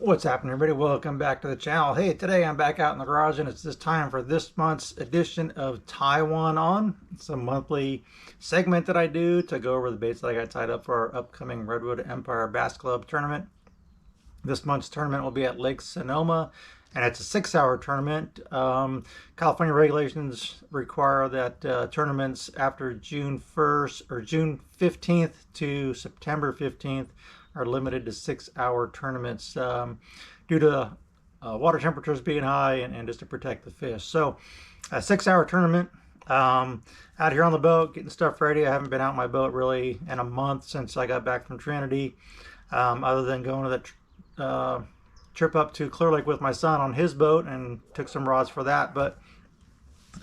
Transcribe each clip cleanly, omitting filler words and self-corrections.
What's happening, everybody? Welcome back to the channel. Hey, today I'm back out in the garage and it's this time for this month's edition of Taiwan On. It's a monthly segment that I do to go over the baits that I got tied up for our upcoming Redwood Empire Bass Club tournament. This month's tournament will be at Lake Sonoma, and it's a 6-hour tournament. California regulations require that tournaments after June 1st or June 15th to September 15th are limited to 6-hour tournaments due to water temperatures being high and just to protect the fish. So a 6-hour tournament out here on the boat, getting stuff ready. I haven't been out on my boat really in a month since I got back from Trinity, other than going to that trip up to Clear Lake with my son on his boat and took some rods for that. But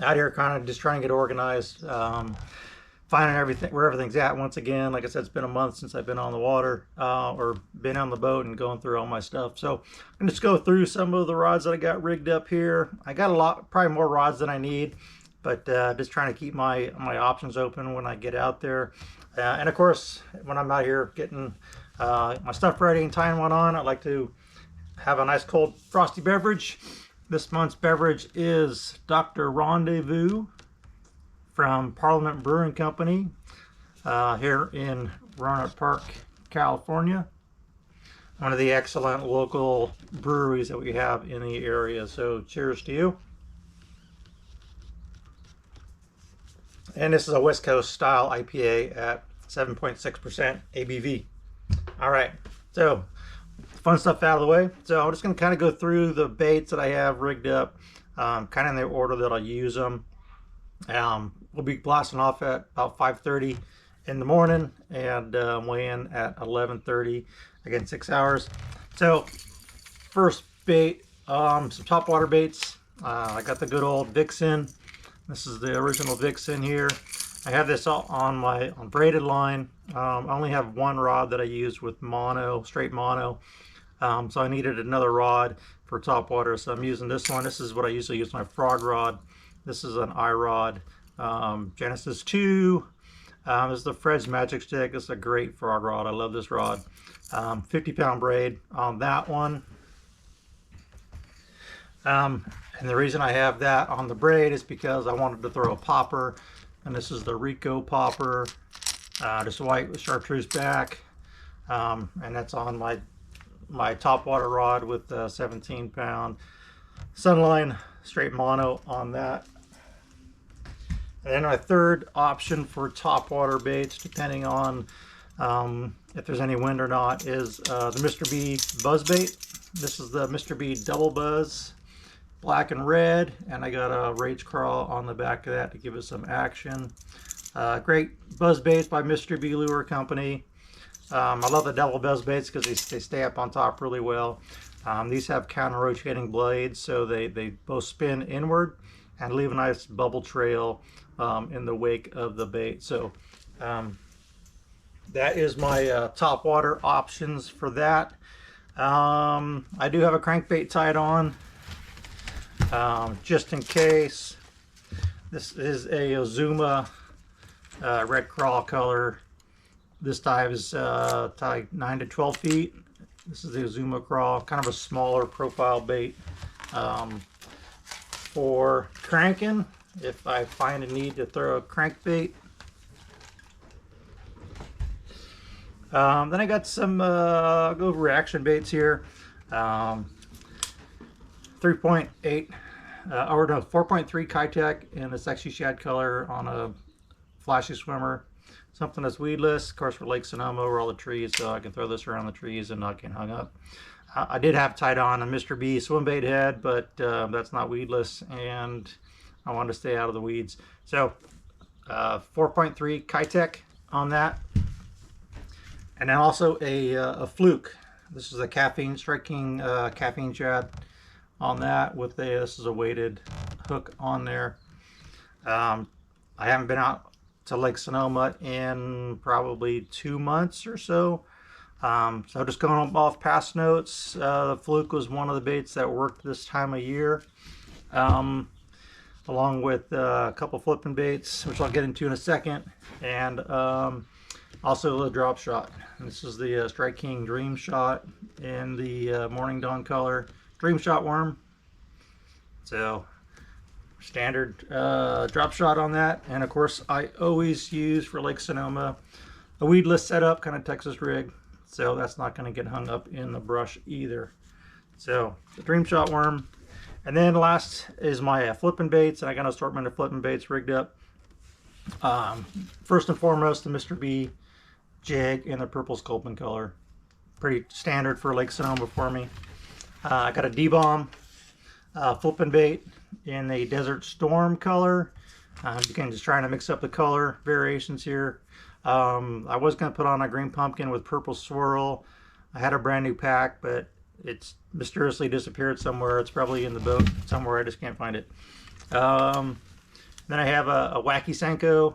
out here kind of just trying to get organized, finding everything where everything's at. Once again, like I said, it's been a month since I've been on the water or been on the boat and going through all my stuff. So I'm gonna just go through some of the rods that I got rigged up here. I got a lot, probably more rods than I need, but just trying to keep my options open when I get out there. And of course, when I'm out here getting my stuff ready and tying one on, I like to have a nice cold frosty beverage. This month's beverage is Dr. Rendezvous from Parliament Brewing Company here in Roanoke Park, California. One of the excellent local breweries that we have in the area. So cheers to you. And this is a West Coast style IPA at 7.6% ABV. All right, so fun stuff out of the way. So I'm just going to kind of go through the baits that I have rigged up, kind of in the order that I'll use them. We'll be blasting off at about 5:30 in the morning and weigh in at 11:30. Again, 6 hours. So first bait, some topwater baits. I got the good old Vixen. This is the original Vixen here. I have this on braided line. I only have one rod that I use with mono, straight mono. So I needed another rod for topwater, so I'm using this one. This is what I usually use my frog rod. This is an iRod Genesis 2. This is the Fred's Magic Stick. This is a great frog rod. I love this rod. 50-pound braid on that one. And the reason I have that on the braid is because I wanted to throw a popper. And this is the Rico popper, just white with chartreuse back. And that's on my topwater rod with a 17-pound Sunline straight mono on that. And then my third option for topwater baits, depending on if there's any wind or not, is the Mr. B buzz bait. This is the Mr. B double buzz, black and red, and I got a rage crawl on the back of that to give it some action. Great buzz baits by Mr. B Lure Company. I love the double buzz baits because they stay up on top really well. These have counter rotating blades, so they both spin inward and leave a nice bubble trail in the wake of the bait. So that is my topwater options for that. I do have a crankbait tied on just in case. This is a Ozuma red crawl color. This dive is tied 9 to 12 feet. This is the Ozuma crawl, kind of a smaller profile bait for cranking if I find a need to throw a crankbait. Then I got some I'll go over reaction baits here. 3.8 or no, 4.3 Kitech in a sexy shad color on a flashy swimmer. Something that's weedless, of course, for Lake Sonoma where all the trees, so I can throw this around the trees and not get hung up. I did have tied on a Mr. B Swimbait head, but that's not weedless, and I wanted to stay out of the weeds. So 4.3 Kitech on that, and then also a Fluke. This is a caffeine striking caffeine shad on that with this is a weighted hook on there. I haven't been out to Lake Sonoma in probably 2 months or so. So just going off past notes, the Fluke was one of the baits that worked this time of year, along with a couple flipping baits, which I'll get into in a second. And Also the drop shot. This is the Strike King Dreamshot in the Morning Dawn color. Dreamshot worm. So standard drop shot on that. And of course I always use for Lake Sonoma a weedless setup, kind of Texas rig. So that's not going to get hung up in the brush either. So the Dreamshot worm. And then last is my flipping baits, and I got an assortment of flipping baits rigged up. First and foremost, the Mr. B jig in the purple sculpin color. Pretty standard for Lake Sonoma for me. I got a Debomb flipping bait in the Desert Storm color. Again, just trying to mix up the color variations here. I was going to put on a green pumpkin with purple swirl. I had a brand new pack, but it's mysteriously disappeared somewhere. It's probably in the boat somewhere. I just can't find it. Then I have a Wacky Senko.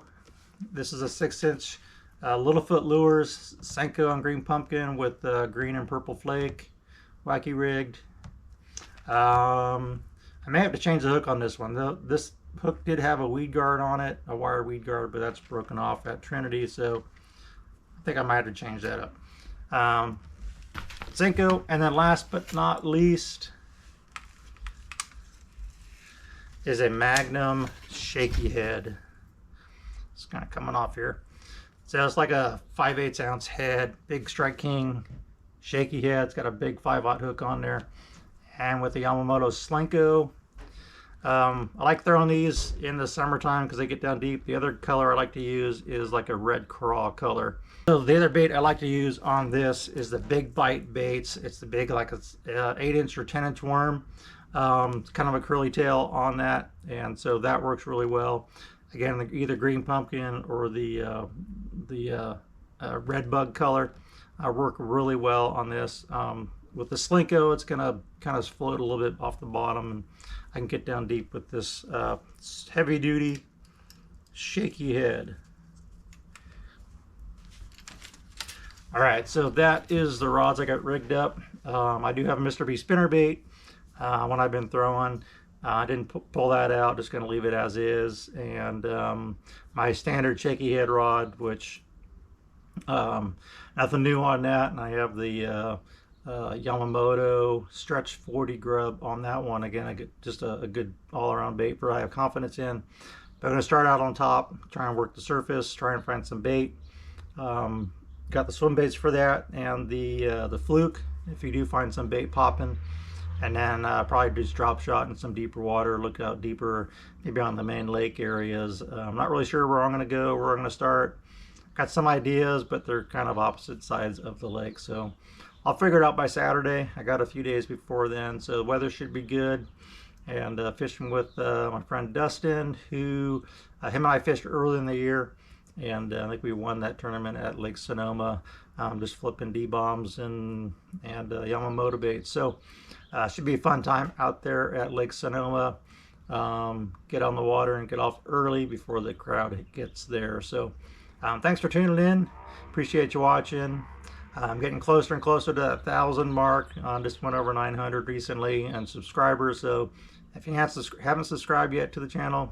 This is a 6-inch Littlefoot Lures Senko on green pumpkin with green and purple flake. Wacky rigged. I may have to change the hook on this one. This hook did have a weed guard on it, a wire weed guard, but that's broken off at Trinity, so I think I might have to change that up. Senko, and then last but not least is a Magnum shaky head. It's kind of coming off here. So it's like a 5/8 ounce head, big Strike King shaky head. It's got a big 5/0 hook on there, and with the Yamamoto Slinko. I like throwing these in the summertime because they get down deep. The other color I like to use is like a red craw color. So the other bait I like to use on this is the Big Bite baits. It's the big, like it's 8-inch or 10-inch worm. It's kind of a curly tail on that, and so that works really well. Again, either green pumpkin or the red bug color work really well on this. With the Slinko, it's gonna kind of float a little bit off the bottom, and I can get down deep with this heavy duty shaky head. All right, so that is the rods I got rigged up. I do have a Mr. B spinnerbait when I've been throwing. I didn't pull that out, just gonna leave it as is. And my standard shaky head rod, which nothing new on that. And I have the Yamamoto stretch 40 grub on that one. Again, I get just a good all-around bait for I have confidence in. But I'm gonna start out on top, try and work the surface, try and find some bait. Got the swim baits for that, and the Fluke if you do find some bait popping. And then probably just drop shot in some deeper water, look out deeper, maybe on the main lake areas. I'm not really sure where I'm gonna go, where I'm gonna start. Got some ideas, but they're kind of opposite sides of the lake, so I'll figure it out by Saturday. I got a few days before then, so the weather should be good. And fishing with my friend Dustin, who him and I fished early in the year, and I think we won that tournament at Lake Sonoma, just flipping D-bombs and Yamamoto baits. So should be a fun time out there at Lake Sonoma. Get on the water and get off early before the crowd gets there. So thanks for tuning in. Appreciate you watching. I'm getting closer and closer to that 1,000 mark. Just went over 900 recently and subscribers. So if you haven't subscribed yet to the channel,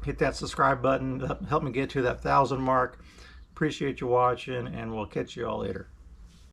hit that subscribe button. Help me get to that 1,000 mark. Appreciate you watching, and we'll catch you all later.